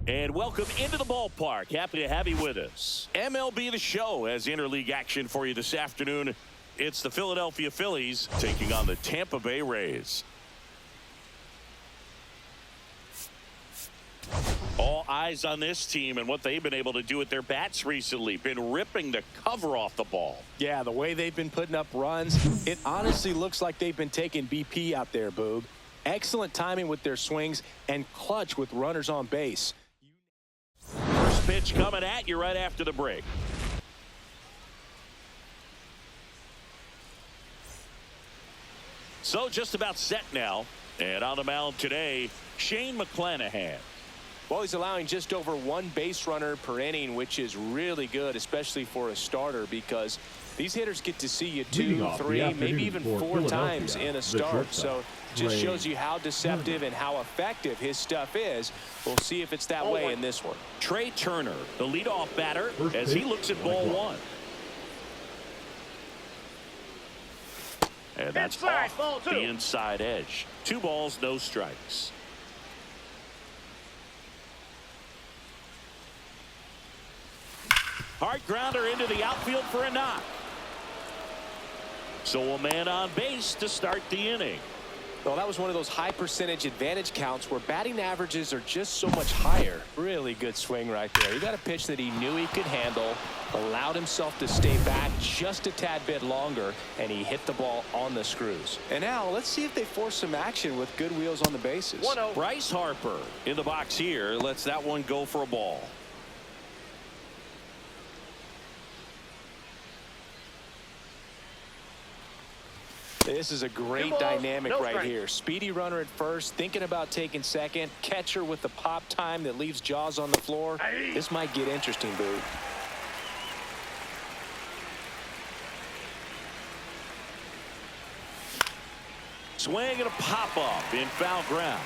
And welcome into the ballpark. Happy to have you with us. MLB The Show has interleague action for you this afternoon. It's the Philadelphia Phillies taking on the Tampa Bay Rays. All eyes on this team and what they've been able to do with their bats recently. Been ripping the cover off the ball. Yeah, the way they've been putting up runs, it honestly looks like they've been taking BP out there, Boog. Excellent timing with their swings and clutch with runners on base. First pitch coming at you right after the break. So just about set now. And on the mound today, Shane McClanahan. Well, he's allowing just over one base runner per inning, which is really good, especially for a starter, because these hitters get to see you 2, 3, maybe even 4 times in a start. So just shows you how deceptive and how effective his stuff is. We'll see if it's that way in this one. Trey Turner, the leadoff batter, as he looks at ball 1. And that's off the inside edge. 2 balls, no strikes. Hard grounder into the outfield for a knock. So a man on base to start the inning. Well, that was one of those high percentage advantage counts where batting averages are just so much higher. Really good swing right there. He got a pitch that he knew he could handle, allowed himself to stay back just a tad bit longer, and he hit the ball on the screws. And now let's see if they force some action with good wheels on the bases. 1-0. Bryce Harper in the box here lets that one go for a ball. This is a great dynamic right here. Speedy runner at first, thinking about taking second. Catcher with the pop time that leaves Jaws on the floor. This might get interesting, Boo. Swing and a pop-up in foul ground.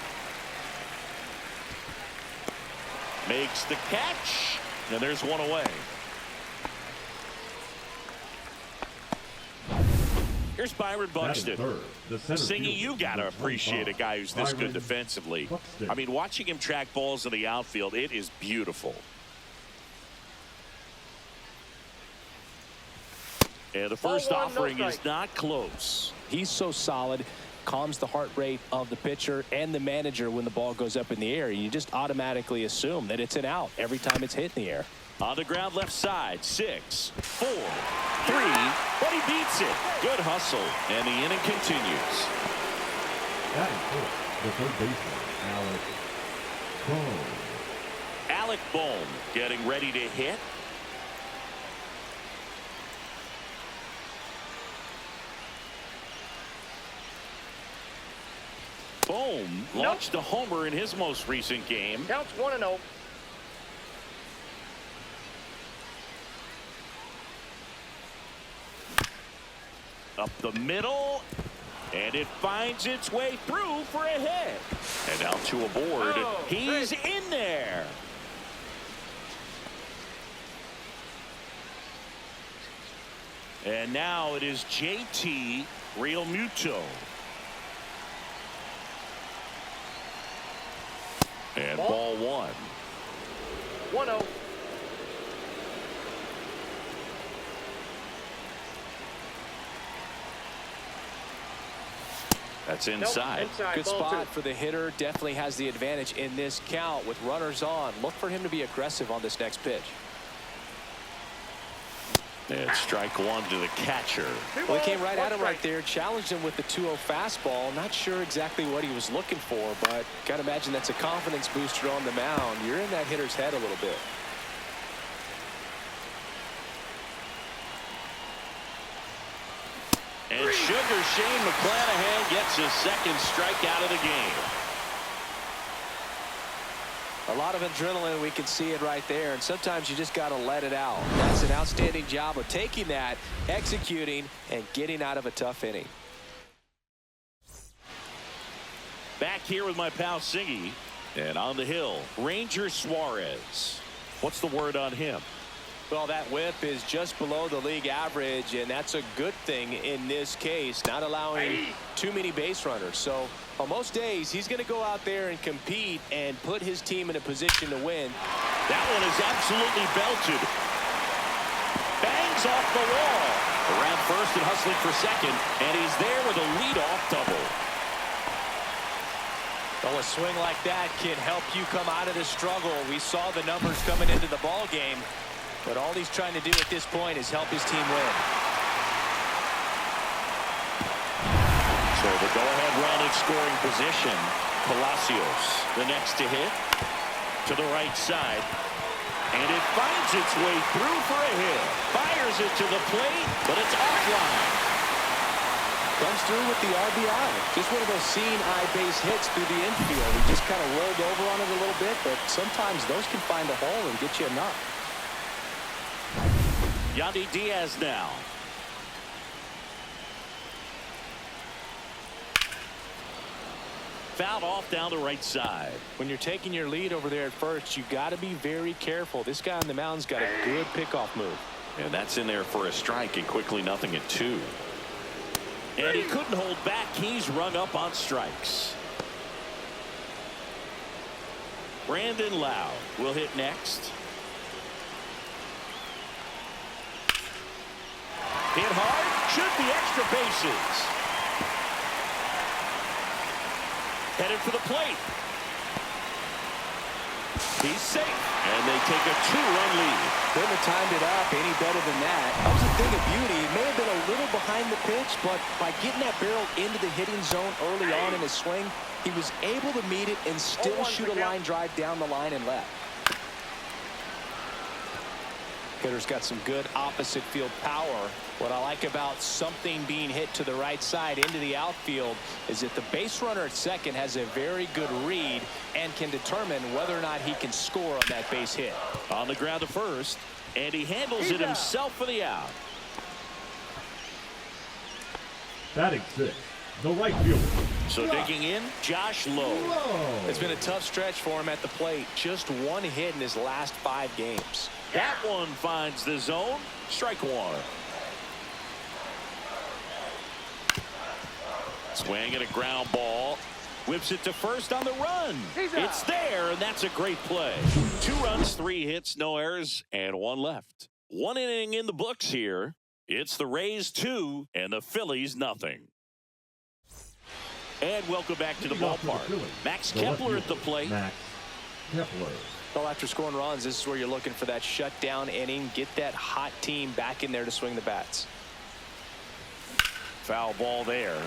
Makes the catch, and there's one away. Here's Byron Buxton. Singy, you got to appreciate a guy who's this good defensively. I mean, watching him track balls in the outfield, it is beautiful. And the first offering is not close. He's so solid, calms the heart rate of the pitcher and the manager when the ball goes up in the air. You just automatically assume that it's an out every time it's hit in the air. On the ground left side, 6, 4, 3, but he beats it. Good hustle, and the inning continues. The third baseman, Alec Bohm getting ready to hit. Bohm launched a homer in his most recent game. Counts 1-0. Up the middle, and it finds its way through for a hit. And now to a board. He's in there. And now it is JT Realmuto. And ball 1. 1-0. That's inside. Good spot for the hitter. Definitely has the advantage in this count with runners on. Look for him to be aggressive on this next pitch. And strike 1 to the catcher. Well, he came right at him right there, challenged him with the 2-0 fastball. Not sure exactly what he was looking for, but got to imagine that's a confidence booster on the mound. You're in that hitter's head a little bit. And Sugar Shane McClanahan gets his second strikeout of the game. A lot of adrenaline, we can see it right there, and sometimes you just got to let it out. That's an outstanding job of taking that, executing, and getting out of a tough inning. Back here with my pal Singy, and on the hill, Ranger Suarez. What's the word on him? Well, that whip is just below the league average, and that's a good thing in this case, not allowing too many base runners. So on most days, he's going to go out there and compete and put his team in a position to win. That one is absolutely belted. Bangs off the wall. Around first and hustling for second, and he's there with a leadoff double. Well, a swing like that can help you come out of the struggle. We saw the numbers coming into the ball game, but all he's trying to do at this point is help his team win. So the go-ahead run in scoring position. Palacios, the next to hit, to the right side. And it finds its way through for a hit. Fires it to the plate, but it's offline. Comes through with the RBI. Just one of those seeing-eye base hits through the infield. He just kind of rolled over on it a little bit, but sometimes those can find a hole and get you a knock. Yandy Diaz now. Fouled off down the right side. When you're taking your lead over there at first, you got to be very careful. This guy on the mound's got a good pickoff move. And that's in there for a strike, and quickly 0-2. And he couldn't hold back. He's rung up on strikes. Brandon Lowe will hit next. Hit hard. Should be extra bases. Headed for the plate. He's safe. And they take a 2-run lead. Couldn't have timed it up any better than that. That was a thing of beauty. He may have been a little behind the pitch, but by getting that barrel into the hitting zone early on in his swing, he was able to meet it and still shoot a line drive down the line and left. Hitter's got some good opposite field power. What I like about something being hit to the right side into the outfield is that the base runner at second has a very good read and can determine whether or not he can score on that base hit. On the ground to first, and he handles it himself for the out. Batting six, the right fielder. So digging in, Josh Lowe. It's been a tough stretch for him at the plate. Just one hit in his last 5 games. That one finds the zone. Strike one. Swing and a ground ball. Whips it to first on the run. It's there, and that's a great play. 2 runs, 3 hits, no errors, and 1 left. 1 inning in the books here. It's the Rays 2 and the Phillies nothing. And welcome back to the ballpark. Max Kepler at the plate. Max Kepler. Well, after scoring runs, this is where you're looking for that shutdown inning. Get that hot team back in there to swing the bats. Foul ball there.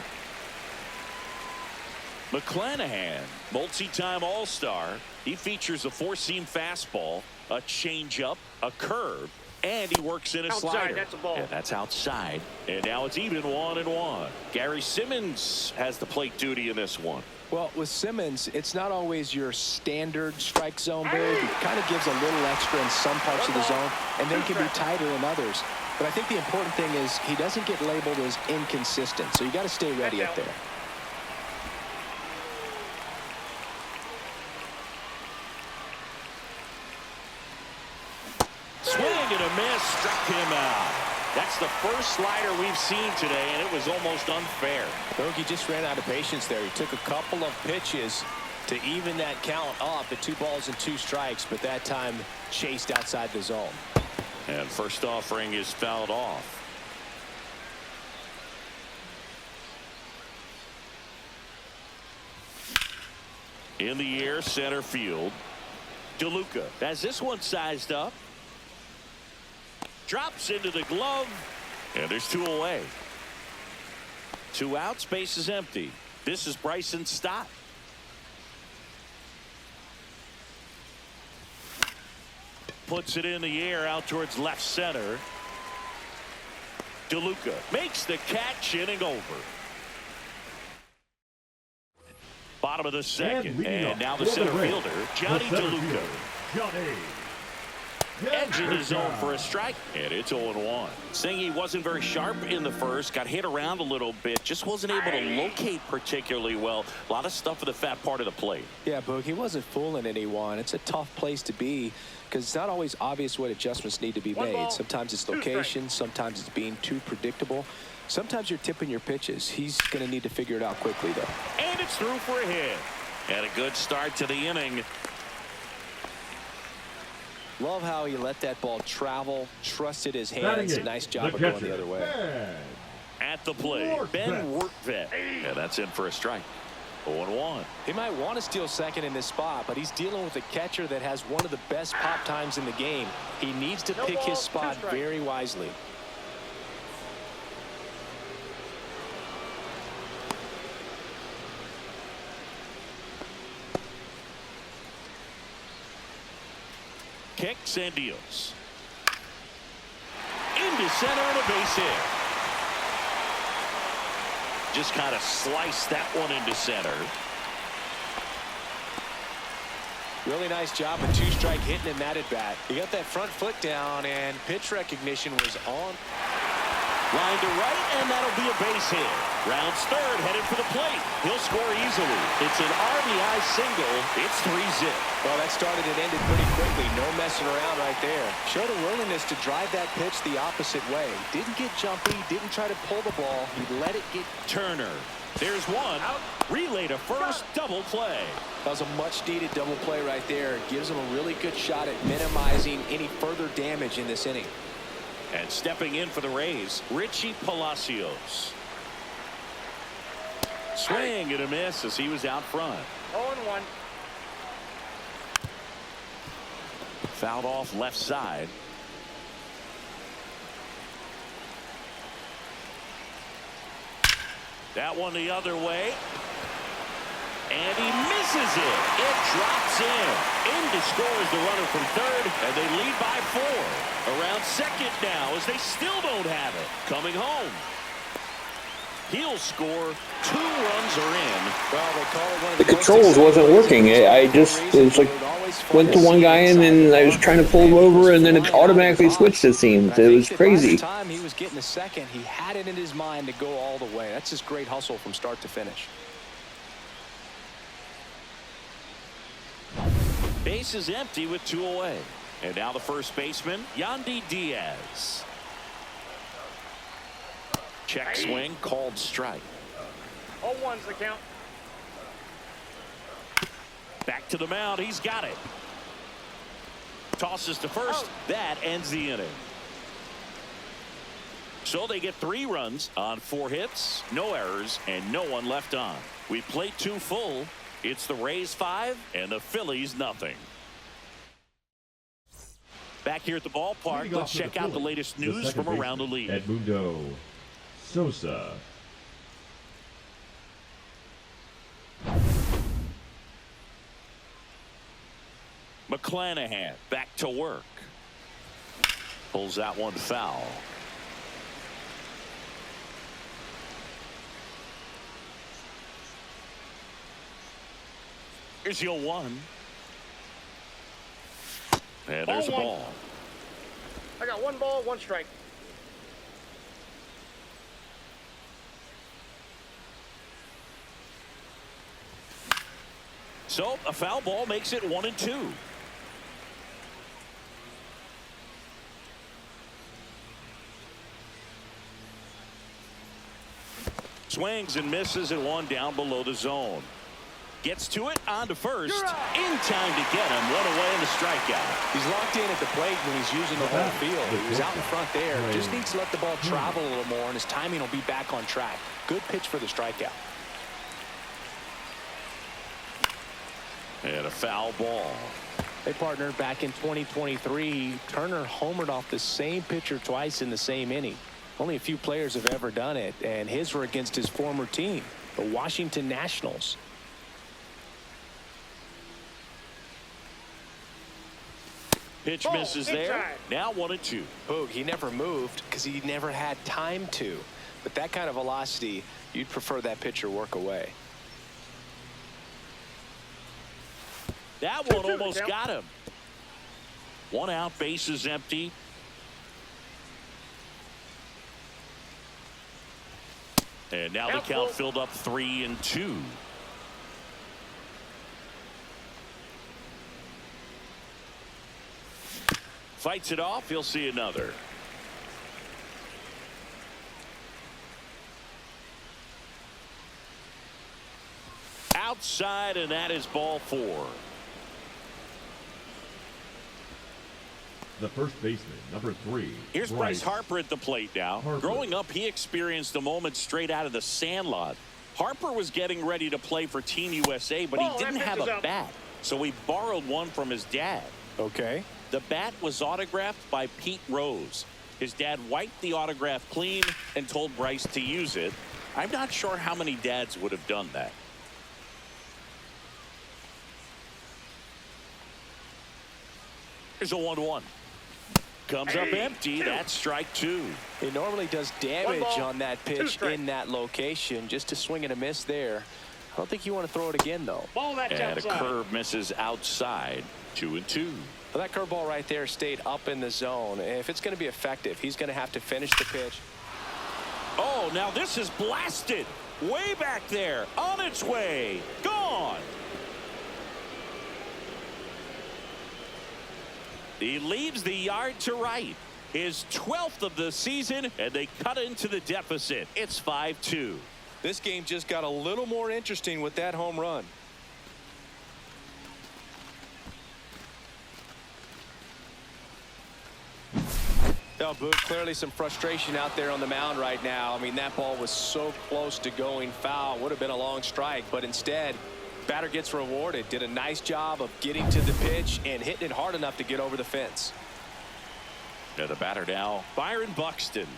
McClanahan, multi-time All-Star. He features a 4-seam fastball, a changeup, a curve, and he works in a slider. That's a ball. Yeah, that's outside. And now it's even 1-1. Gary Simmons has the plate duty in this one. Well, with Simmons, it's not always your standard strike zone build. It kind of gives a little extra in some parts of the zone and then can be tighter in others. But I think the important thing is he doesn't get labeled as inconsistent, so you got to stay ready up there. Swing and a miss, struck him out. That's the first slider we've seen today, and it was almost unfair. He just ran out of patience there. He took a couple of pitches to even that count up at 2 balls and 2 strikes, but that time chased outside the zone. And first offering is fouled off. In the air, center field. DeLuca has this one sized up. Drops into the glove, and there's 2 away. 2 out, space is empty. This is Bryson Stott. Puts it in the air out towards left center. DeLuca makes the catch, inning over. Bottom of the second, and now the center fielder, Johnny DeLuca. Johnny. edge of the zone for a strike. And it's 0-1. Saying he wasn't very sharp in the first, got hit around a little bit, just wasn't able to locate particularly well. A lot of stuff at the fat part of the plate. Yeah, Boog, he wasn't fooling anyone. It's a tough place to be because it's not always obvious what adjustments need to be made. Sometimes it's location, sometimes it's being too predictable. Sometimes you're tipping your pitches. He's going to need to figure it out quickly, though. And it's through for a hit. And a good start to the inning. Love how he let that ball travel, trusted his hands. Nice job of going the other way. At the plate, Ben Workvet. Yeah, that's in for a strike. 0-1. He might want to steal second in this spot, but he's dealing with a catcher that has one of the best pop times in the game. He needs to pick his spot very wisely. Kicks and deals. Into center and a base hit. Just kind of sliced that one into center. Really nice job with two-strike hitting in that at bat. He got that front foot down, and pitch recognition was on. Line to right, and that'll be a base hit. Rounds third, headed for the plate. He'll score easily. It's an RBI single. It's 3-zip. Well, that started and ended pretty quickly. No messing around right there. Showed a willingness to drive that pitch the opposite way. Didn't get jumpy, didn't try to pull the ball. He let it get. Turner. There's one. Out. Relay to first. Double play. That was a much-needed double play right there. Gives him a really good shot at minimizing any further damage in this inning. And stepping in for the Rays, Richie Palacios. Swing and a miss as he was out front. 0-1. Fouled off left side. That one the other way. And he misses it. It drops in. Indy scores the runner from third, and they lead by 4. Around second now as they still don't have it. Coming home. He'll score. 2 runs are in. Well, they call it one of The controls wasn't working. It was like went to one guy and I was trying to pull him over and then it automatically switched, it seems. It was crazy. By the time he was getting a second, he had it in his mind to go all the way. That's just great hustle from start to finish. Base is empty with 2 away. And now the first baseman, Yandy Diaz. Check swing, called strike. 0-1's the count. Back to the mound. He's got it. Tosses to first. That ends the inning. So they get 3 runs on 4 hits, no errors, and no one left on. We played 2 full. It's the Rays 5 and the Phillies nothing. Back here at the ballpark, let's check out the latest news from around the league. Edmundo Sosa. McClanahan back to work. Pulls that one foul. Here's your 1. And there's a ball. I got 1 ball, 1 strike. So a foul ball makes it 1-2. Swings and misses and 1 down below the zone. Gets to it, on to first. In time to get him. 1 away and the strikeout. He's locked in at the plate when he's using the whole field. He was out in front there. Just needs to let the ball travel a little more, and his timing will be back on track. Good pitch for the strikeout. And a foul ball. They partnered back in 2023. Turner homered off the same pitcher twice in the same inning. Only a few players have ever done it, and his were against his former team, the Washington Nationals. Pitch misses there. Now 1-2. Boog, he never moved because he never had time to. But that kind of velocity, you'd prefer that pitcher work away. That one almost got him. One out, bases empty. And now the count filled up 3-2. Fights it off. He'll see another. Outside, and that is ball 4. The first baseman, number 3. Here's Bryce Harper at the plate now. Harper. Growing up, he experienced a moment straight out of the Sandlot. Harper was getting ready to play for Team USA, but he didn't have a bat, so he borrowed one from his dad. Okay. The bat was autographed by Pete Rose. His dad wiped the autograph clean and told Bryce to use it. I'm not sure how many dads would have done that. Here's a 1-1. Comes up empty. That's strike 2. He normally does damage on that pitch in that location. Just a swing and a miss there. I don't think you want to throw it again, though. Ball that's And a outside. curve misses outside. 2-2. Well, that curveball right there stayed up in the zone. If it's going to be effective, he's going to have to finish the pitch. Oh, now this is blasted. Way back there. On its way. Gone. He leaves the yard to right. His 12th of the season, and they cut into the deficit. It's 5-2. This game just got a little more interesting with that home run. Oh, Boog, clearly some frustration out there on the mound right now. I mean, that ball was so close to going foul. Would have been a long strike, but instead, batter gets rewarded. Did a nice job of getting to the pitch and hitting it hard enough to get over the fence. Now the batter now, Byron Buxton.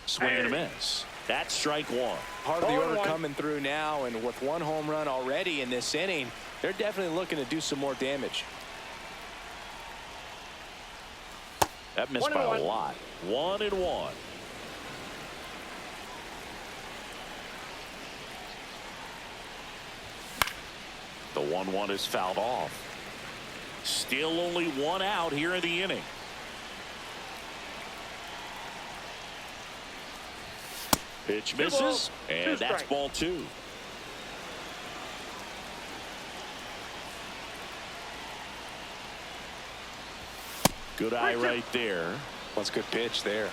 Swing and a miss. That's strike 1. Part of the order coming through now, and with one home run already in this inning, they're definitely looking to do some more damage. That missed by a lot. 1-1. The 1-1 is fouled off. Still only one out here in the inning. Pitch misses, and that's ball 2. Good eye right there. That's a good pitch there.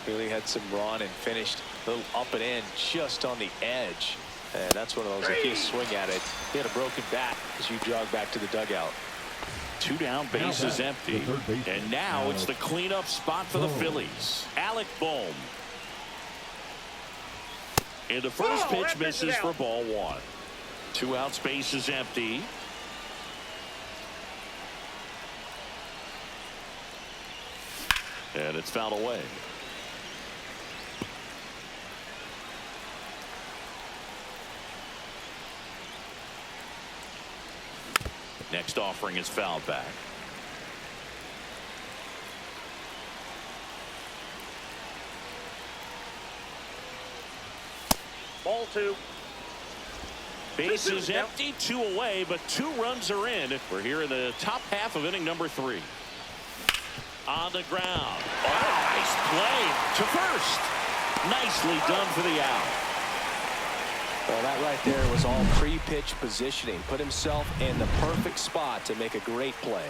Really had some run and finished a little up and in just on the edge. And that's one of those, if you swing at it, he had a broken bat as you jog back to the dugout. 2 down, bases empty. And now it's the cleanup spot for the Phillies. Alec Bohm. And the first pitch misses for ball 1. 2 outs, bases empty. And it's fouled away. Next offering is fouled back. Ball 2. Bases empty, 2 away, but 2 runs are in. We're here in the top half of inning number 3. On the ground. Oh, nice play to first. Nicely done for the out. Well, that right there was all pre-pitch positioning. Put himself in the perfect spot to make a great play.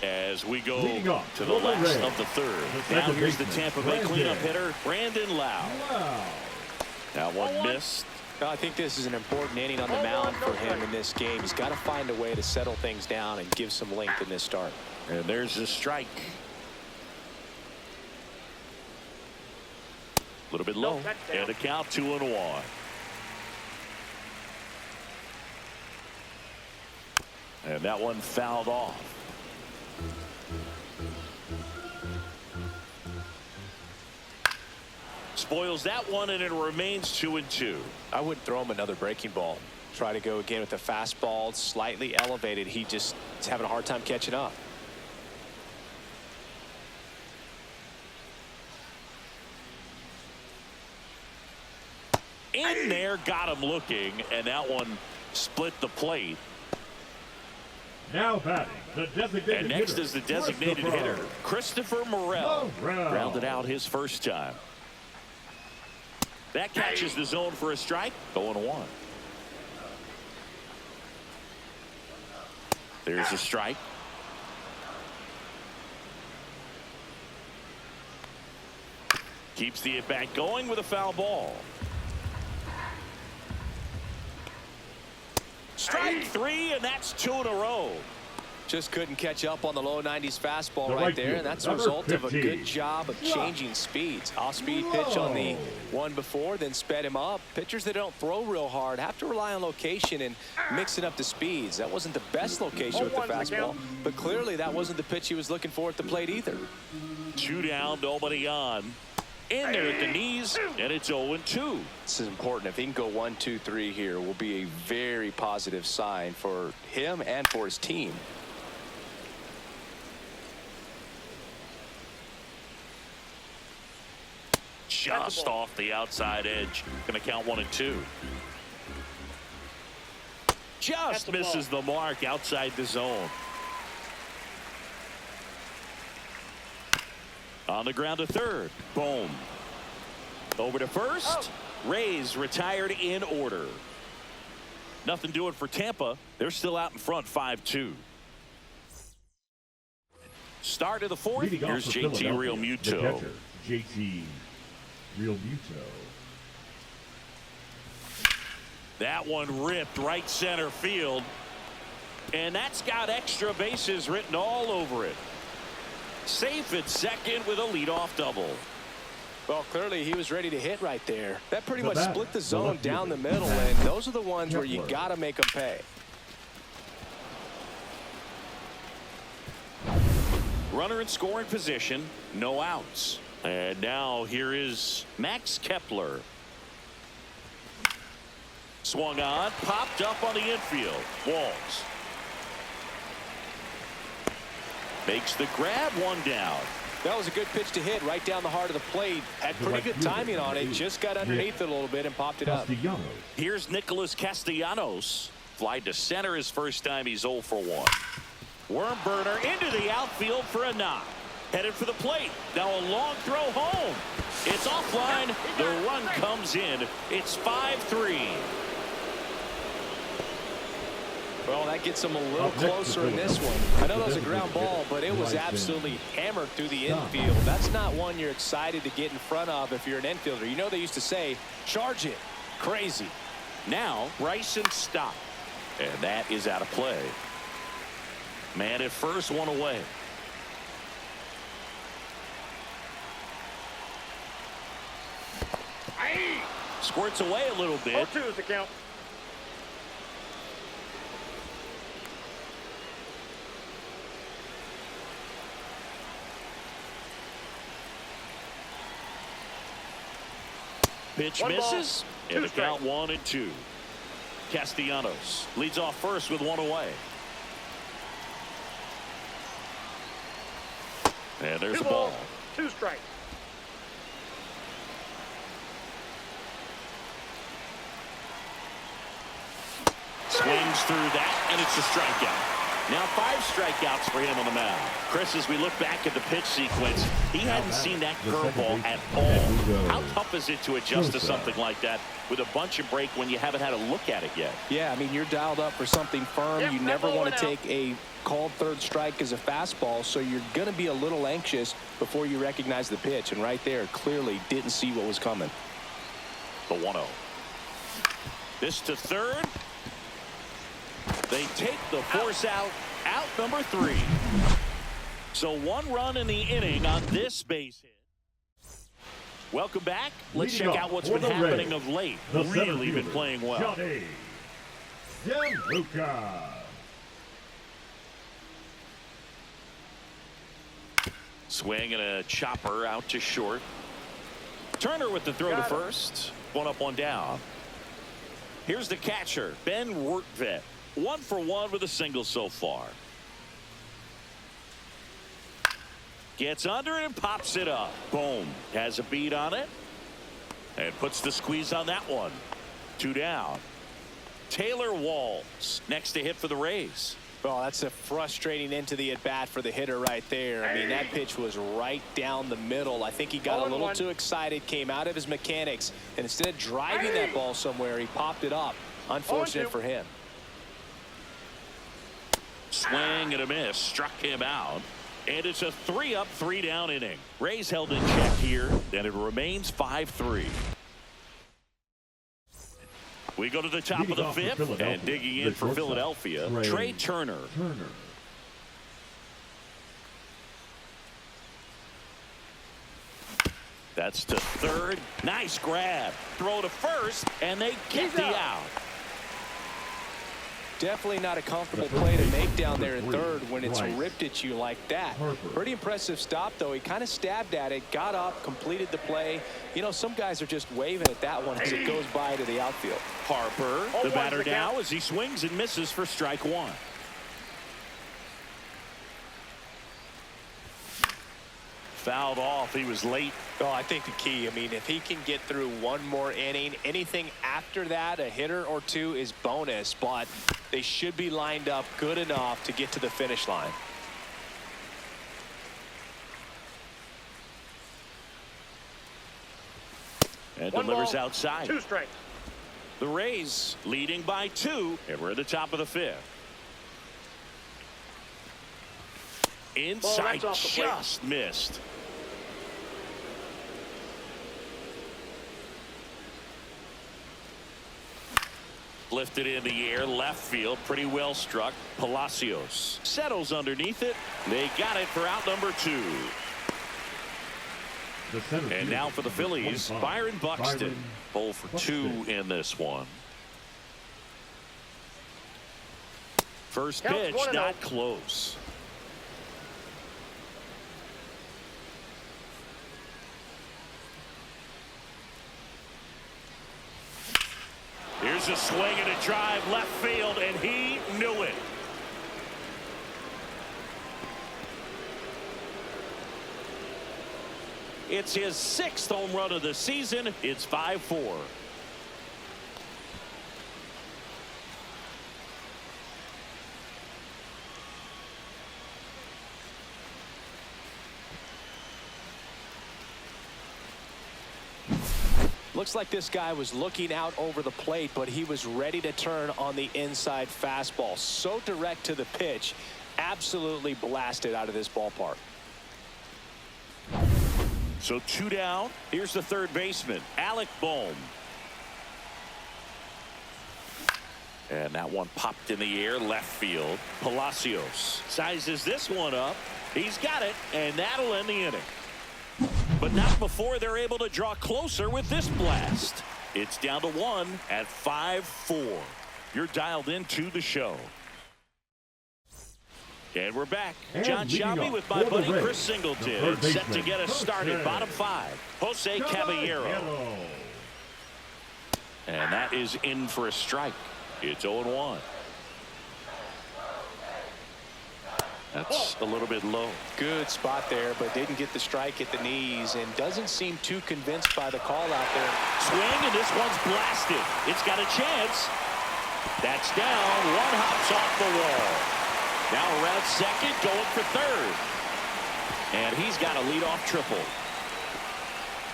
As we go off, to the last of the 3rd. Now here's the Tampa Bay cleanup hitter, Brandon Lau. That one missed. I think this is an important inning on the mound for him in this game. He's got to find a way to settle things down and give some length in this start. And there's the strike. A little bit low. And a count 2-1. And that one fouled off. Spoils that one, and it remains 2-2. I wouldn't throw him another breaking ball. Try to go again with the fastball, slightly elevated. He just is having a hard time catching up. In there, got him looking, and that one split the plate. Now batting, the designated And next hitter, is the designated hitter, Christopher Morel. Rounded out his first time. That catches the zone for a strike. 0-1. There's a strike. Keeps the at-bat going with a foul ball. Strike 3, and that's 2 in a row. Just couldn't catch up on the low 90s fastball The right right there, and fielder, that's a number result of a 15. good job of changing speeds. Off-speed pitch on the one before, then sped him up. Pitchers that don't throw real hard have to rely on location and mixing up the speeds. That wasn't the best location with the fastball, but clearly that wasn't the pitch he was looking for at the plate either. 2 down, nobody on. In there at the knees, and it's 0-2. This is important. If he can go 1-2-3 here, will be a very positive sign for him and for his team. Just off the outside edge. Going to count 1 and 2. Just misses the mark outside the zone. On the ground to third. Boom. Over to first. Rays retired in order. Nothing doing for Tampa. They're still out in front 5-2. Start of the fourth. Leading Here's off for JT Philadelphia, Realmuto. the catcher, JT Realmuto. That one ripped right center field. And that's got extra bases written all over it. Safe at second with a leadoff double. Well, clearly he was ready to hit right there. That pretty The much batter, split the the zone left down the fielder, middle, and those are the ones where you Kepler. got to make them pay. Runner in scoring position, no outs. And now here is Max Kepler. Swung on, popped up on the infield. Walls. Makes the grab, 1 down. That was a good pitch to hit right down the heart of the plate. Had The pretty right good fielder, timing on it. Just got underneath it a little bit and popped it up. Castellanos. Here's Nicholas Castellanos. Fly to center his first time. He's 0 for 1. Worm burner into the outfield for a knock. Headed for the plate. Now a long throw home. It's offline. The run comes in. It's 5-3. Well, that gets him a little closer in this one. I know that was a ground ball, but it was absolutely hammered through the infield. That's not one you're excited to get in front of if you're an infielder. You know they used to say, charge it. Crazy. Now Bryson Stott. And that is out of play. Man at first, 1 away. Squirts away a little bit. 0-2 is the count. Pitch One ball, misses. two And the count strikes. 1-2. Castellanos leads off first with 1 away. And there's 2 a ball. balls, 2 strikes. Swings through that, and it's a strikeout. Now 5 strikeouts for him on the mound. Chris, as we look back at the pitch sequence, he hadn't seen that curveball at all. How tough is it to adjust to something like that with a bunch of break when you haven't had a look at it yet? Yeah, I mean, you're dialed up for something firm. Yep, You that never ball want went to out. take a called third strike as a fastball, so you're going to be a little anxious before you recognize the pitch. And right there, clearly didn't see what was coming. The 1-0. This to third. They take the force out number 3. So 1 run in the inning on this base hit. Welcome back. Let's Leading check off out what's for been the happening Rays, of late. the center Really been fielder, playing well. Johnny DeLuca. Swing and a chopper out to short. Turner with the throw to first. 1 up, 1 down. Here's the catcher, Ben Wertvet. 1 for 1 with a single so far. Gets under it and pops it up. Boom. Has a beat on it. And puts the squeeze on that one. 2 down. Taylor Walls next to hit for the Rays. Oh, that's a frustrating end to the at-bat for the hitter right there. I mean, that pitch was right down the middle. I think he got a little too excited, came out of his mechanics, and instead of driving that ball somewhere, he popped it up. Unfortunate for him. Swing and a miss, struck him out. And it's a 3-up, 3-down inning. Rays held in check here, and it remains 5-3. We go to the top of the fifth, and digging in for Philadelphia, Trey Turner. That's to third. Nice grab. Throw to first, and they get the out. Definitely not a comfortable play to make down there in third when it's ripped at you like that. Pretty impressive stop, though. He kind of stabbed at it, got up, completed the play. You know, some guys are just waving at that one as it goes by to the outfield. Harper, the batter now, as he swings and misses for strike one. Fouled off. He was late. Oh, I think the key, I mean, if he can get through one more inning, anything after that, a hitter or two is bonus, but they should be lined up good enough to get to the finish line. And delivers outside. 2 strikes. The Rays leading by 2, and we're at the top of the fifth. Inside, just missed. Lifted in the air, left field, pretty well struck. Palacios settles underneath it. They got it for out number 2. And now for the Phillies, Byron Buxton. 0 for 2 in this one. First pitch, not close. Here's a swing and a drive left field, and he knew it. It's his 6th home run of the season. It's 5-4. Looks like this guy was looking out over the plate, but he was ready to turn on the inside fastball. So direct to the pitch, absolutely blasted out of this ballpark. So 2 down. Here's the third baseman, Alec Bohm. And that one popped in the air, left field. Palacios sizes this one up. He's got it, and that'll end the inning. But not before they're able to draw closer with this blast. It's down to 1 at 5-4. You're dialed into the show. And we're back. John Shelby with my buddy Chris Singleton. Set to get us started. Bottom 5. Jose Caballero. And that is in for a strike. It's 0-1. That's a little bit low. Good spot there, but didn't get the strike at the knees and doesn't seem too convinced by the call out there. Swing, and this one's blasted. It's got a chance. That's down. One hops off the wall. Now around second, going for third. And he's got a leadoff triple.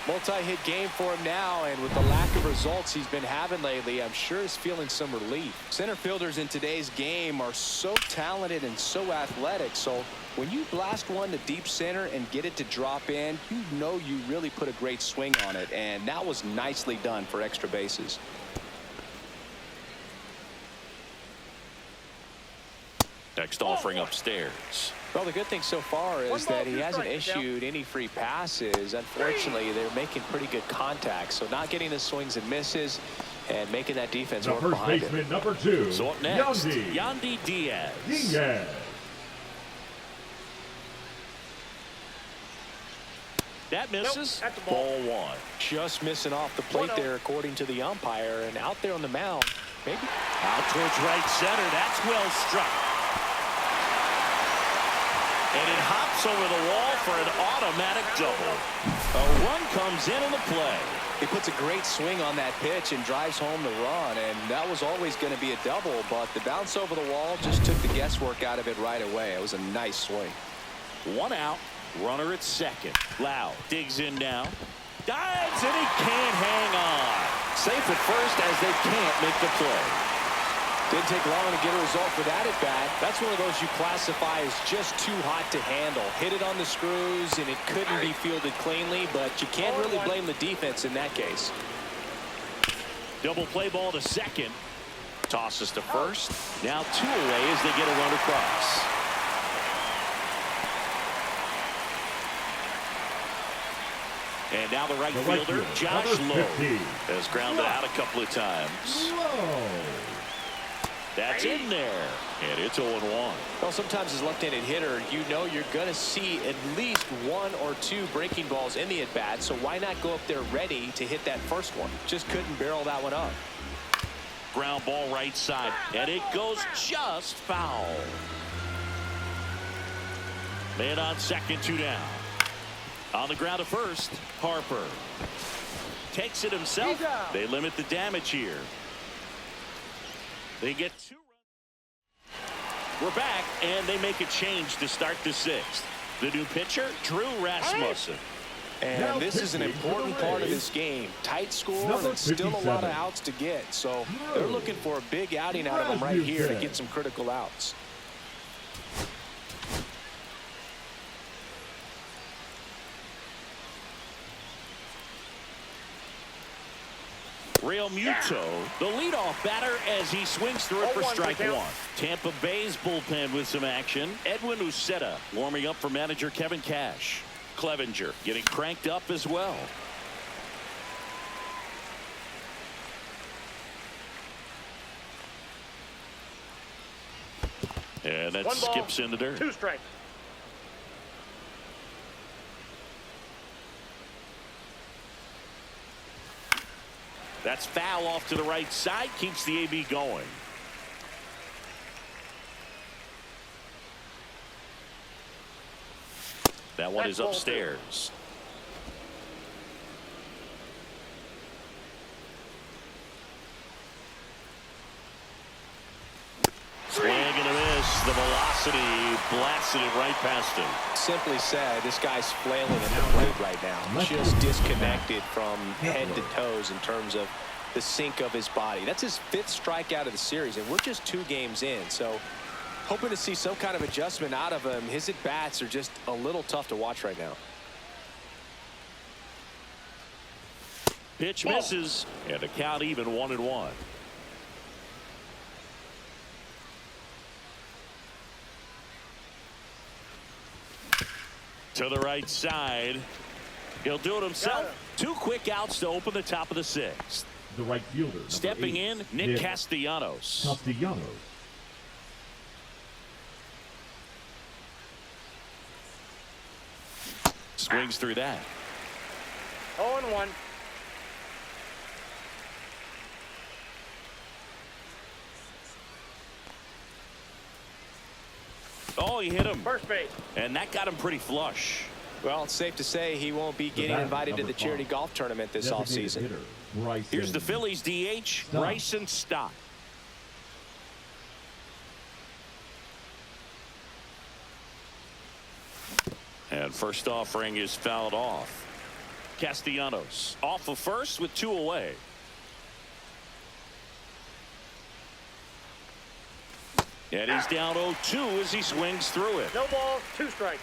Multi-hit game for him now, and with the lack of results he's been having lately, I'm sure he's feeling some relief. Center fielders in today's game are so talented and so athletic, so when you blast one to deep center and get it to drop in, you know you really put a great swing on it, and that was nicely done for extra bases. Next offering upstairs. Well, the good thing so far is that he hasn't issued any free passes. Unfortunately, they're making pretty good contact, so not getting the swings and misses and making that defense work behind it. First baseman number 2. So up next, Yandy Diaz. That misses. Nope, that's ball 1. Just missing off the plate there, according to the umpire, and out there on the mound. Maybe out towards right center. That's well struck. And it hops over the wall for an automatic double. A run comes in on the play. He puts a great swing on that pitch and drives home the run, and that was always going to be a double, but the bounce over the wall just took the guesswork out of it right away. It was a nice swing. 1 out, runner at second. Lau digs in now, dives, and he can't hang on. Safe at first as they can't make the play. Didn't take long to get a result for that at bat. That's one of those you classify as just too hot to handle. Hit it on the screws, and it couldn't be fielded cleanly, but you can't really blame the defense in that case. Double play ball to second. Tosses to first. Now 2 away as they get a run across. And now the right fielder, Josh Lowe, has grounded out a couple of times. That's in there, and it's 0-1. Well, sometimes as a left-handed hitter, you know you're going to see at least 1 or 2 breaking balls in the at-bat, so why not go up there ready to hit that first one? Just couldn't barrel that one up. Ground ball right side, and it goes just foul. Man on second, 2 down. On the ground to first, Harper takes it himself. They limit the damage here. They get 2 runs. We're back, and they make a change to start the 6th. The new pitcher, Drew Rasmussen. And this is an important part of this game. Tight score and still a lot of outs to get. So they're looking for a big outing out of them right here to get some critical outs. Real Muto, the leadoff batter, as he swings through it for strike 1. Tampa Bay's bullpen with some action. Edwin Uceta warming up for manager Kevin Cash. Clevenger getting cranked up as well. And that skips into dirt. 2 strikes. That's foul off to the right side. Keeps the AB going. That one is upstairs. Swing and a miss. The velocity blasted it right past him. Simply said, this guy's flailing at the plate right now. Just disconnected from head to toes in terms of the sink of his body. That's his 5th strikeout of the series, and we're just 2 games in. So hoping to see some kind of adjustment out of him. His at-bats are just a little tough to watch right now. Pitch misses, and the count even 1-1. To the right side. He'll do it himself. 2 quick outs to open the top of the 6th. The right fielder. Stepping in, Nick Castellanos. Swings through that. 0-1. Oh, he hit him. First base. And that got him pretty flush. Well, it's safe to say he won't be getting invited to the charity golf tournament this offseason. Here's the Phillies DH, Bryson Stott. And first offering is fouled off. Castellanos off of first with 2 away. And he's down 0-2 as he swings through it. No ball, 2 strikes.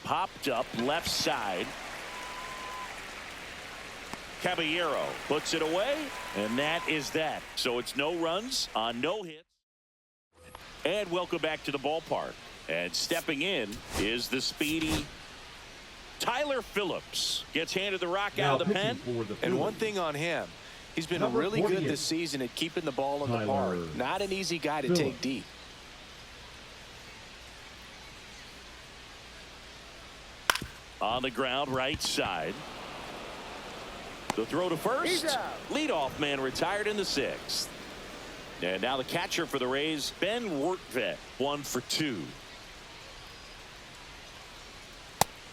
Popped up left side. Caballero puts it away, and that is that. So it's no runs on no hits. And welcome back to the ballpark. And stepping in is the speedy Tyler Phillips. Gets handed the rock out of the pen. And one thing on him, he's been really good this season at keeping the ball in the park. Not an easy guy to take deep. On the ground, right side. The throw to first. Leadoff man retired in the 6th. And now the catcher for the Rays, Ben Wertvet, 1 for 2.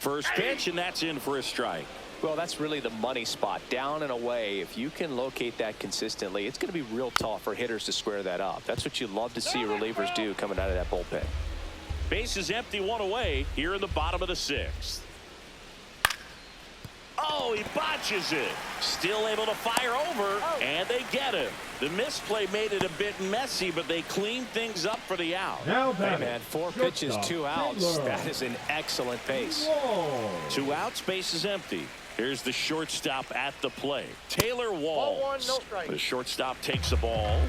First pitch, and that's in for a strike. Well, that's really the money spot, down and away. If you can locate that consistently, it's going to be real tough for hitters to square that up. That's what you love to see relievers do coming out of that bullpen. Base is empty, one away here in the bottom of the sixth. Oh, he botches it. Still able to fire over, and they get him. The misplay made it a bit messy, but they cleaned things up for the out. Now Hey, man, 4 pitches, 2 outs. That is an excellent pace. Whoa. 2 outs, base is empty. Here's the shortstop at the plate. Taylor Walls. Ball 1, no strike. The shortstop takes the ball.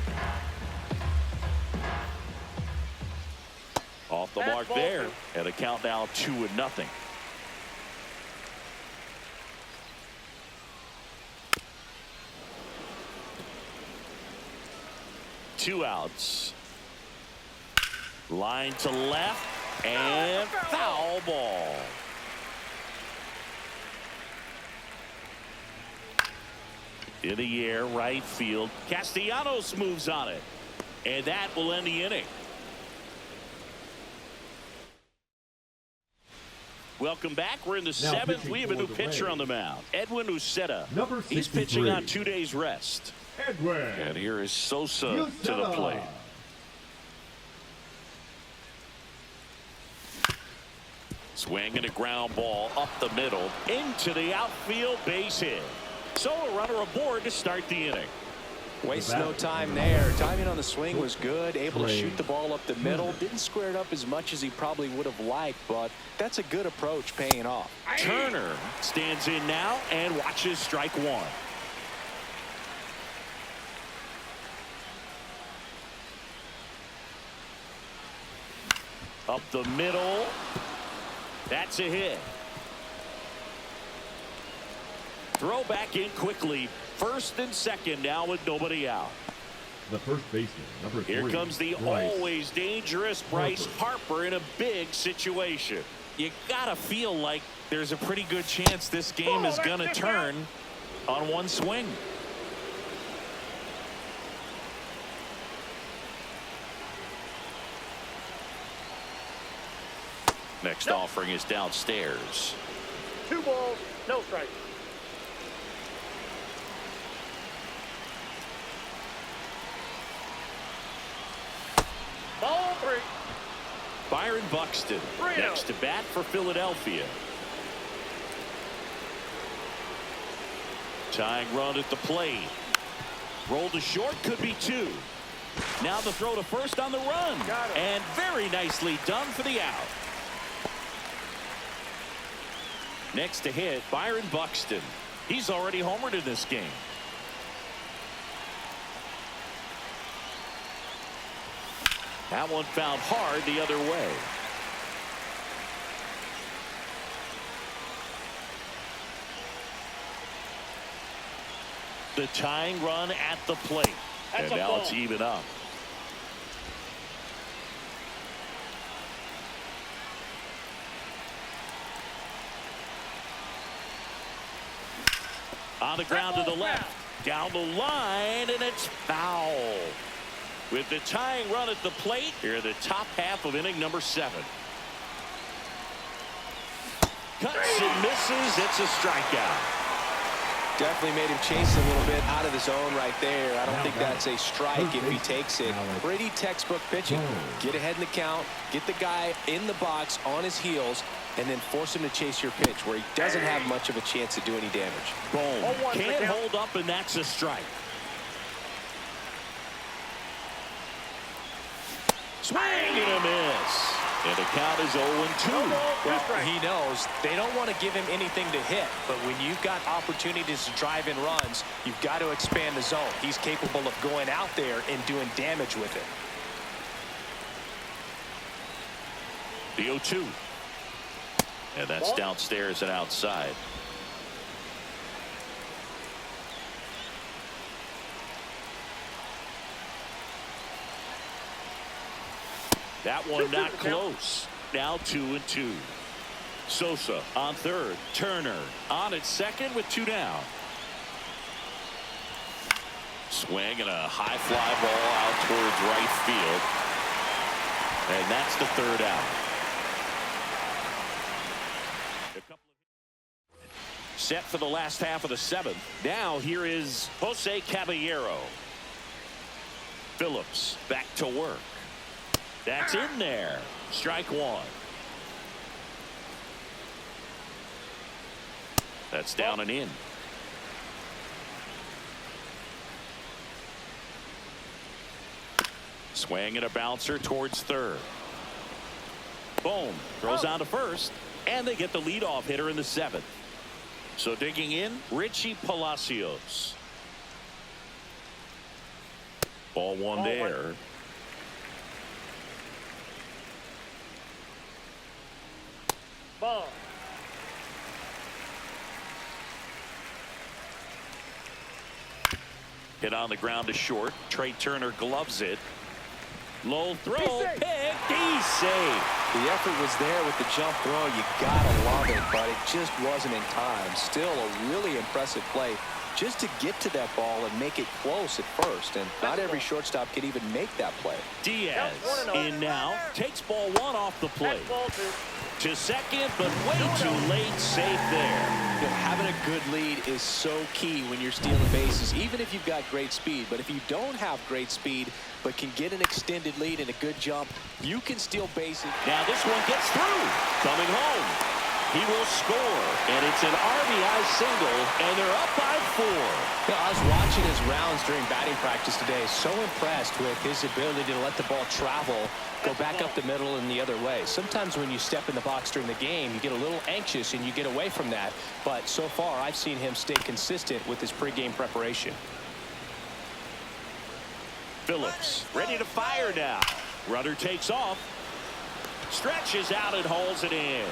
Off the mark there. And the count now 2-0. Two outs. Line to left. And foul ball. In the air, right field. Castellanos moves on it. And that will end the inning. Welcome back. We're in the Now 7th. We have a new pitching for the pitcher on the Rays. mound. Edwin Uceta. Number He's 63. pitching on 2 days rest. Edwin. And here is Sosa to the plate. Swinging a ground ball up the middle into the outfield, base hit. So a runner aboard to start the inning. Wastes no time there. Timing on the swing was good. Able to shoot the ball up the middle. Didn't square it up as much as he probably would have liked, but that's a good approach, paying off. Turner stands in now and watches strike one. Up the middle. That's a hit. Throw back in quickly. First and second now with nobody out. The first baseman, number 3. Here comes the Bryce always dangerous Bryce Harper in a big situation. You gotta feel like there's a pretty good chance this game is gonna turn on one swing. Next offering is downstairs. 2 balls, no strike. Ball 3. Byron Buxton next to bat for Philadelphia. Tying run at the plate. Roll to short, could be 2. Now the throw to first on the run. And very nicely done for the out. Next to hit, Byron Buxton. He's already homered in this game. That one fouled hard the other way. The tying run at the plate. And now it's even up. On the ground to the left. Down the line, and it's foul. With the tying run at the plate, here in the top half of inning number 7. Cuts and misses. It's a strikeout. Definitely made him chase a little bit out of the zone right there. I don't think that's a strike if he takes it. Pretty textbook pitching. Get ahead in the count, get the guy in the box on his heels, and then force him to chase your pitch where he doesn't have much of a chance to do any damage. Boom. Can't hold up, and that's a strike. Swing and a miss. And the count is 0-2. Well, he knows they don't want to give him anything to hit, but when you've got opportunities to drive in runs, you've got to expand the zone. He's capable of going out there and doing damage with it. The 0-2. And that's downstairs and outside. That one not close. Now 2-2. Sosa on third. Turner on at second with 2 down. Swing and a high fly ball out towards right field. And that's the 3rd out. set for the last half of the 7th. Now here is Jose Caballero. Phillips back to work. That's in there. Strike one. That's down and in. Swing and a bouncer towards third. Boom. Throws on to first. And they get the leadoff hitter in the 7th. So digging in, Richie Palacios. Ball one there. Ball. Hit on the ground to short. Trey Turner gloves it. Low throw. Pick. He's safe. The effort was there with the jump throw. You gotta love it, but it just wasn't in time. Still a really impressive play just to get to that ball and make it close at first. And not every shortstop can even make that play. Diaz in now. Takes ball one off the plate. To second, but way too late. Safe there. You know, having a good lead is so key when you're stealing bases, even if you've got great speed. But if you don't have great speed but can get an extended lead and a good jump, you can steal bases. Now this one gets through. Coming home. He will score, and it's an RBI single, and they're up by 4. You know, I was watching his rounds during batting practice today. So impressed with his ability to let the ball travel, go back up the middle and the other way. Sometimes when you step in the box during the game, you get a little anxious and you get away from that. But so far, I've seen him stay consistent with his pregame preparation. Phillips ready to fire now. Runner takes off. Stretches out and hauls it in.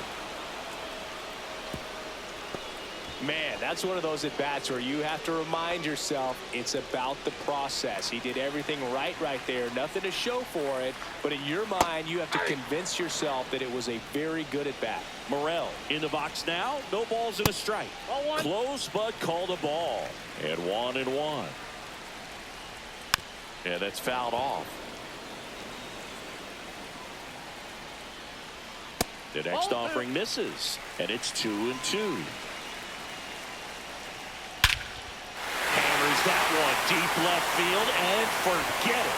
Man, that's one of those at-bats where you have to remind yourself it's about the process. He did everything right there. Nothing to show for it. But in your mind, you have to convince yourself that it was a very good at-bat. Morel in the box now. No balls and a strike. Close, but called a ball. And 1-1. And that's fouled off. The next offering misses. And it's 2-2. That one deep left field and forget it.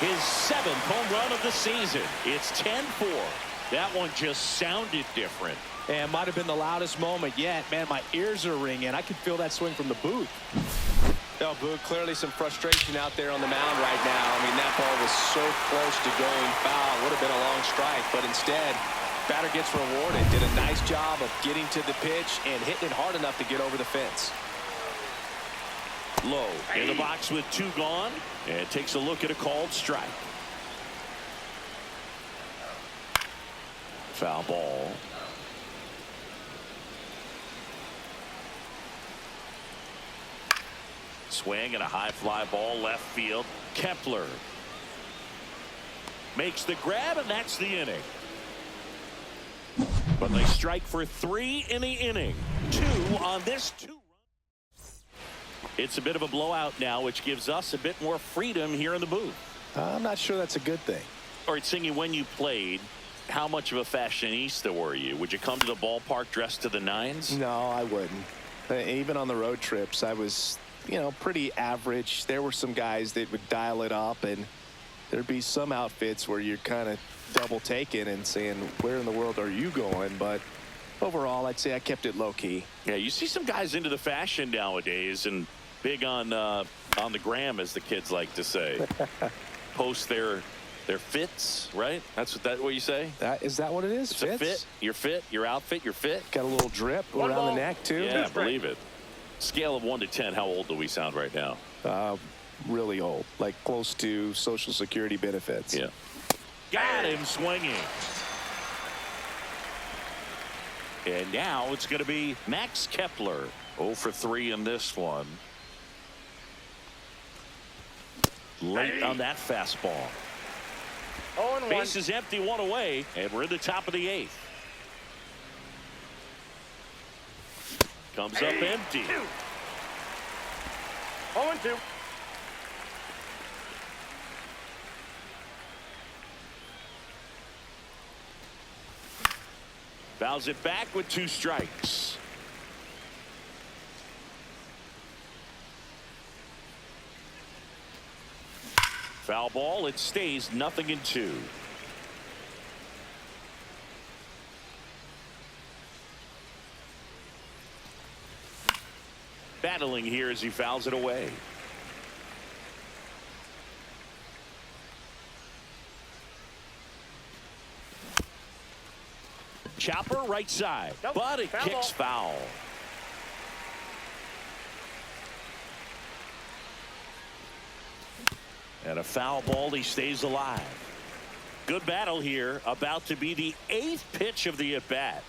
His 7th home run of the season. It's 10-4. That one just sounded different. And might have been the loudest moment yet. Man, my ears are ringing. I can feel that swing from the booth. No, Boo, clearly some frustration out there on the mound right now. I mean, that ball was so close to going foul. Would have been a long strike, but instead, batter gets rewarded. Did a nice job of getting to the pitch and hitting it hard enough to get over the fence. Low in the box with 2 gone, and takes a look at a called strike. Foul ball. Swing and a high fly ball left field. Kepler makes the grab, and that's the inning. But they strike for 3 in the inning. 2 on this 2. It's a bit of a blowout now, which gives us a bit more freedom here in the booth. I'm not sure that's a good thing. All right, Singy, when you played, how much of a fashionista were you? Would you come to the ballpark dressed to the nines? No, I wouldn't. Even on the road trips, I was, you know, pretty average. There were some guys that would dial it up, and there'd be some outfits where you're kind of double taking and saying, where in the world are you going? But overall, I'd say I kept it low key. Yeah, you see some guys into the fashion nowadays and big on the gram, as the kids like to say. Post their fits, right? That's what you say? Is that what it is? It's a fit. Your fit, your outfit, your fit. Got a little drip around the neck too. Yeah, believe it. Scale of 1 to 10, how old do we sound right now? Really old, like close to Social Security benefits. Yeah. Got him swinging. And now it's going to be Max Kepler. 0 for 3 in this one. Late on that fastball. 0-1. Base is empty, 1 away, and we're in the top of the 8th. Comes up empty. 0-2. Fouls it back with 2 strikes. Foul ball. It stays 0-2. Battling here as he fouls it away. Chopper right side, Nope. but it Foul kicks foul. And a foul ball. He stays alive. Good battle here. About to be the 8th pitch of the at-bat.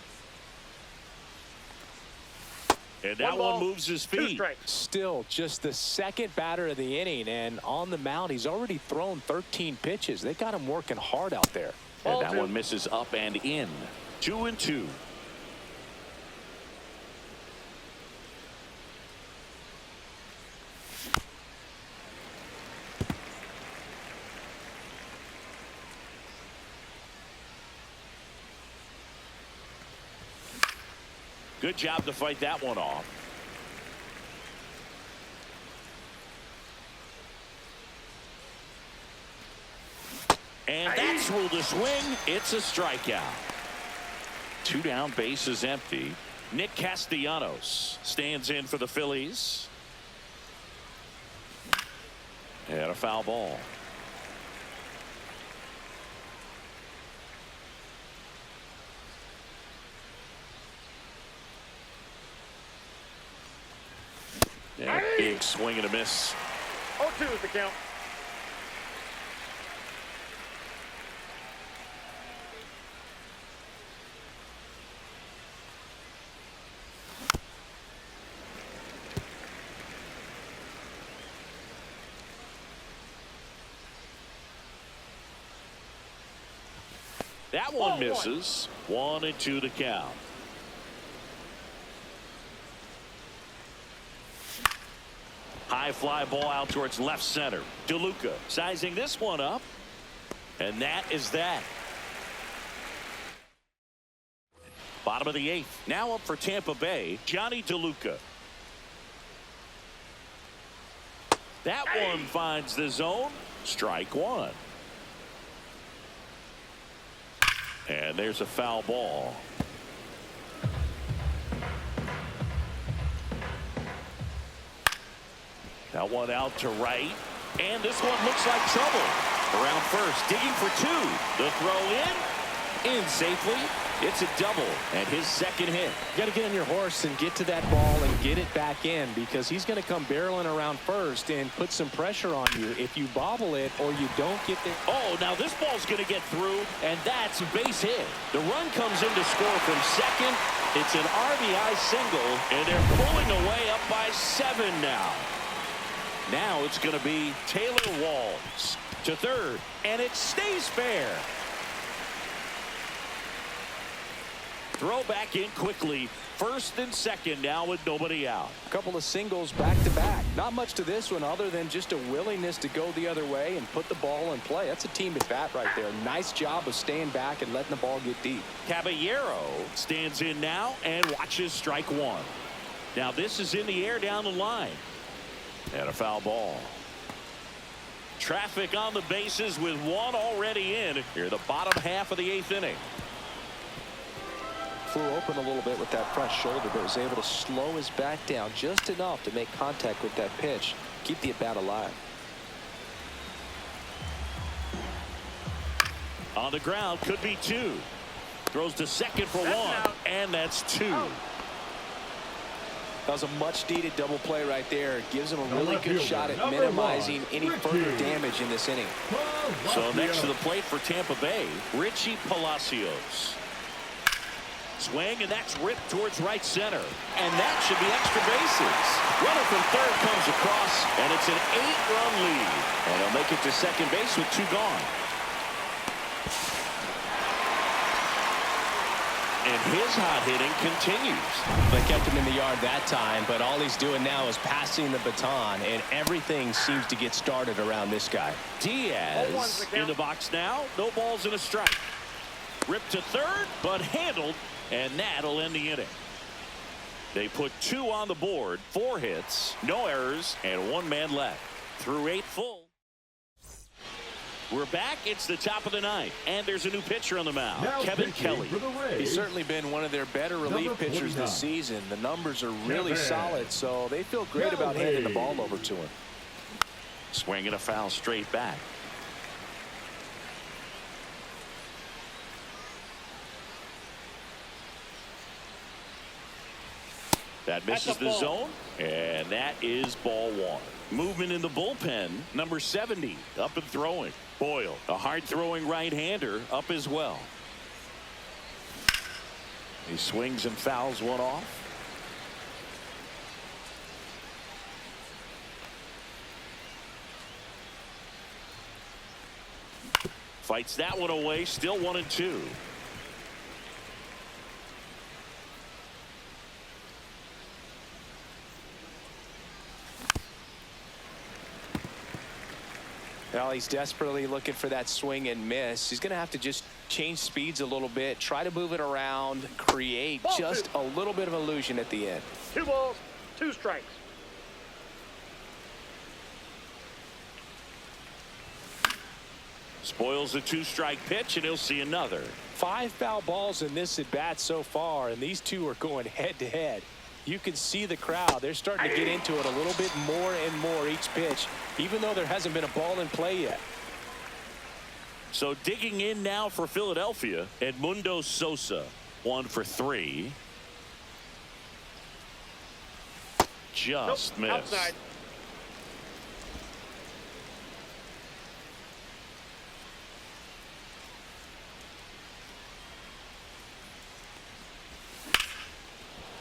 And that one moves his 2 feet. strikes. Still just the 2nd batter of the inning, and on the mound he's already thrown 13 pitches. They got him working hard out there. And Ball that 2. one misses up and in. 2-2. Good job to fight that one off. And that's ruled a swing. It's a strikeout. 2 down, base is empty. Nick Castellanos stands in for the Phillies. And a foul ball. Yeah, big swing and a miss. 0-2 is the count. That one misses. 1-2 to count. High fly ball out towards left center. DeLuca sizing this one up. And that is that. Bottom of the 8th. Now up for Tampa Bay, Johnny DeLuca. That one finds the zone. Strike 1. And there's a foul ball. That one out to right. And this one looks like trouble. Around first, digging for 2. The throw in safely. It's a double and his 2nd hit. You got to get on your horse and get to that ball and get it back in, because he's going to come barreling around first and put some pressure on you if you bobble it or you don't get there. Oh, now this ball's going to get through, and that's a base hit. The run comes in to score from second. It's an RBI single, and they're pulling away up by 7 now. Now it's going to be Taylor Walls to third, and it stays fair. Throw back in quickly. First and second now with nobody out. A couple of singles back to back. Not much to this one other than just a willingness to go the other way and put the ball in play. That's a team at bat right there. Nice job of staying back and letting the ball get deep. Caballero stands in now and watches strike 1. Now this is in the air down the line. And a foul ball. Traffic on the bases with 1 already in. Here the bottom half of the 8th inning. Flew open a little bit with that front shoulder, but was able to slow his back down just enough to make contact with that pitch. Keep the at-bat alive. On the ground, could be 2. Throws to second for 1, and that's 2. That was a much-needed double play right there. Gives him a The really left good fielder, shot at number minimizing 1, any Richie. further damage in this inning. So next to the plate for Tampa Bay, Richie Palacios. Swing, and that's ripped towards right center. And that should be extra bases. Runner from third comes across, and it's an 8-run lead. And he'll make it to second base with 2 gone. And his hot hitting continues. They kept him in the yard that time, but all he's doing now is passing the baton, and everything seems to get started around this guy. Diaz in the box now. No balls and a strike. Ripped to third, but handled, and that'll end the inning. They put 2 on the board, 4 hits, no errors, and 1 man left. Through 8 full. We're back. It's the top of the 9th, and there's a new pitcher on the mound, Now Kevin pitching Kelly. for the Rays, He's certainly been one of their better relief Number pitchers 49. this season. The numbers are really Kevin solid, so they feel great about handing the ball over to him. Swinging a foul straight back. That misses the zone, and that is ball 1. Movement in the bullpen, number 70, up and throwing. Boyle, a hard-throwing right-hander, up as well. He swings and fouls one off. Fights that one away, still 1-2. Well, he's desperately looking for that swing and miss. He's going to have to just change speeds a little bit, try to move it around, create just a little bit of illusion at the end. 2 balls, 2 strikes. Spoils the 2-strike pitch, and he'll see another. 5 foul balls in this at bat so far, and these two are going head to head. You can see the crowd. They're starting to get into it a little bit more and more each pitch, even though there hasn't been a ball in play yet. So digging in now for Philadelphia, Edmundo Sosa, 1 for 3. Just missed. Outside.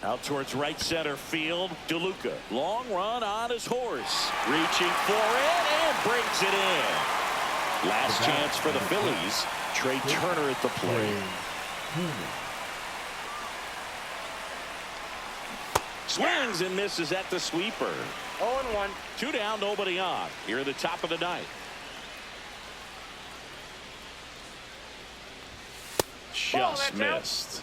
Out towards right center field. DeLuca, long run on his horse. Reaching for it and brings it in. Last chance for the Phillies. Trey Turner at the plate. Swings and misses at the sweeper. 0-1. 2 down, nobody on. Here at the top of the 9th. Just that's out. missed.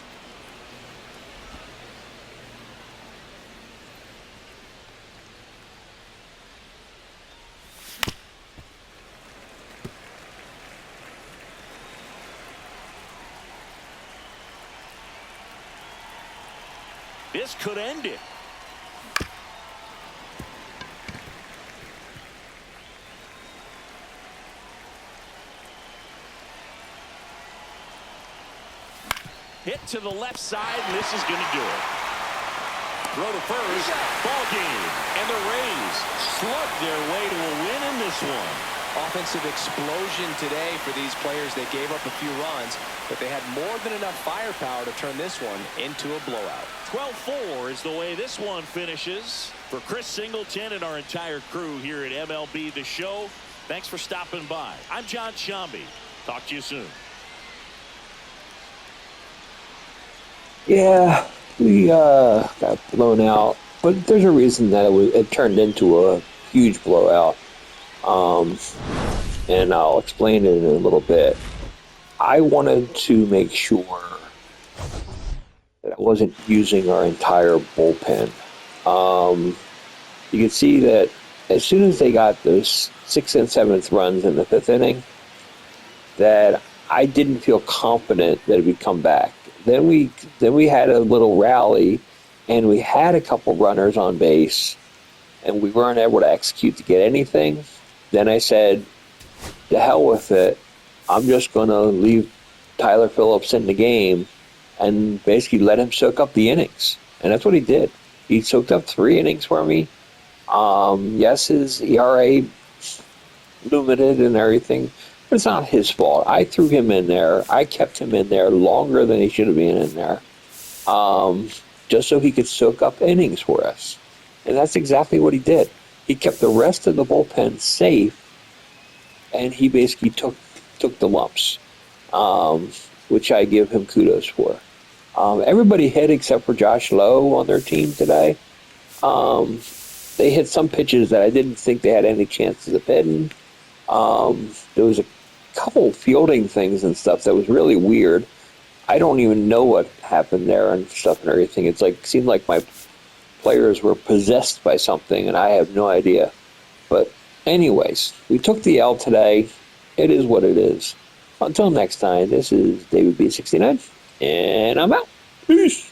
This could end it. Hit to the left side, and this is going to do it. Throw to first, ball game, and the Rays slug their way to a win in this one. Offensive explosion today for these players. They gave up a few runs, but they had more than enough firepower to turn this one into a blowout. 12-4 is the way this one finishes. For Chris Singleton and our entire crew here at MLB The Show, thanks for stopping by. I'm John Shambi. Talk to you soon. Yeah, we got blown out, but there's a reason that it turned into a huge blowout. And I'll explain it in a little bit. I wanted to make sure that I wasn't using our entire bullpen. You can see that as soon as they got those 6th and 7th runs in the 5th inning, that I didn't feel confident that it would come back. Then we had a little rally, and we had a couple runners on base, and we weren't able to execute to get anything. Then I said, to hell with it. I'm just going to leave Tyler Phillips in the game and basically let him soak up the innings. And that's what he did. He soaked up 3 innings for me. Yes, his ERA limited and everything, but it's not his fault. I threw him in there. I kept him in there longer than he should have been in there, just so he could soak up innings for us. And that's exactly what he did. He kept the rest of the bullpen safe, and he basically took the lumps, which I give him kudos for. Everybody hit except for Josh Lowe on their team today. They hit some pitches that I didn't think they had any chances of hitting. There was a couple fielding things and stuff that was really weird. I don't even know what happened there and stuff and everything. It's like seemed like my players were possessed by something, and I have no idea. But anyways, we took the L today. It is what it is. Until next time, this is David B69, and I'm out. Peace.